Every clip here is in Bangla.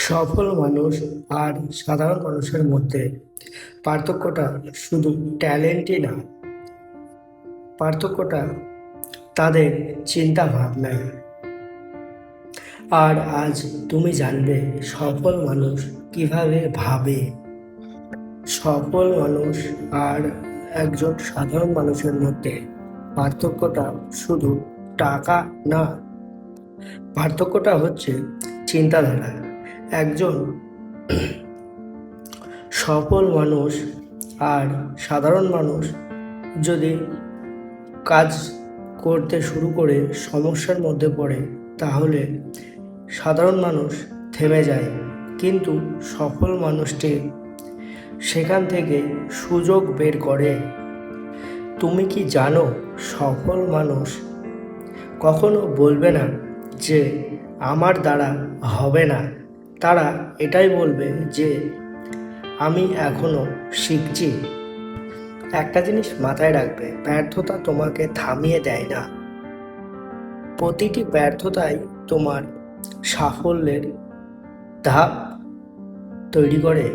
সফল মানুষ আর সাধারণ মানুষের মধ্যে পার্থক্যটা শুধু ট্যালেন্টই না, পার্থক্যটা তাদের চিন্তা ভাবনায়। আর আজ তুমি জানবে সফল মানুষ কিভাবে ভাবে। সফল মানুষ আর একজন সাধারণ মানুষের মধ্যে পার্থক্যটা শুধু টাকা না, পার্থক্যটা হচ্ছে চিন্তাধারা। একজন সফল মানুষ আর সাধারণ মানুষ যদি কাজ করতে শুরু করে সমস্যার মধ্যে পড়ে, তাহলে সাধারণ মানুষ থেমে যায়, কিন্তু সফল মানুষটি সেখান থেকে সুযোগ বের করে। তুমি কি জানো, সফল মানুষ কখনো বলবে না যে আমার দ্বারা হবে না। তারা এটাই বলবে যে আমি এখনো শিখছি। একটা জিনিস মাথায় রাখবে, ব্যর্থতা তোমাকে থামিয়ে দেয় না, প্রতিটি ব্যর্থতাই তোমার সাফল্যের ধাপ তৈরি করে।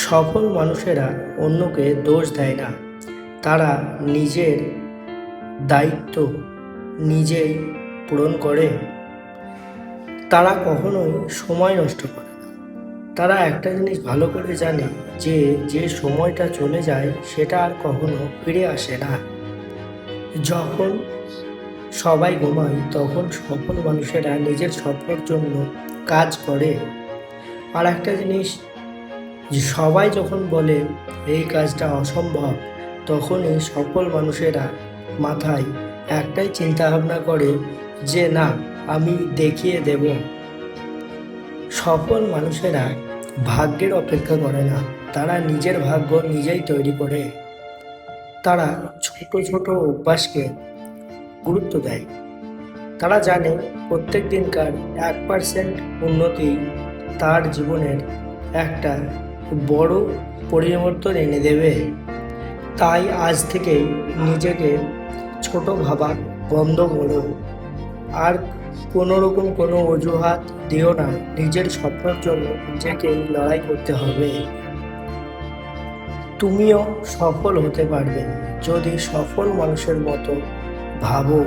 সফল মানুষেরা অন্যকে দোষ দেয় না, তারা নিজের দায়িত্ব নিজেই পূরণ করে। তারা কখনোই সময় নষ্ট করে না। তারা একটা জিনিস ভালো করে জানে যে যে সময়টা চলে যায় সেটা আর কখনো ফিরে আসে না। যখন সবাই ঘুমায় তখন সফল মানুষেরা নিজের স্বপ্নের জন্য কাজ করে। আর একটা জিনিস, যে সবাই যখন বলে এই কাজটা অসম্ভব, তখনই সফল মানুষেরা মাথায় একটাই চিন্তা ভাবনা করে যে না, আমি দেখিয়ে দেব। সফল মানুষেরা ভাগ্যের অপেক্ষা করে না, তারা নিজের ভাগ্য নিজেই তৈরি করে। তারা ছোট ছোট অভ্যাসকে গুরুত্ব দেয়। তারা জানে প্রত্যেক দিনকার 1% উন্নতি তার জীবনের একটা বড় পরিবর্তন এনে দেবে। তাই আজ থেকে নিজেকে ছোট ভাবা বন্ধ করো, আর কোনো রকম কোনো অজুহাত দিও না। নিজের স্বপ্নের জন্য নিজেকে লড়াই করতে হবে। তুমিও সফল হতে পারবে যদি সফল মানুষের মতো ভাবো।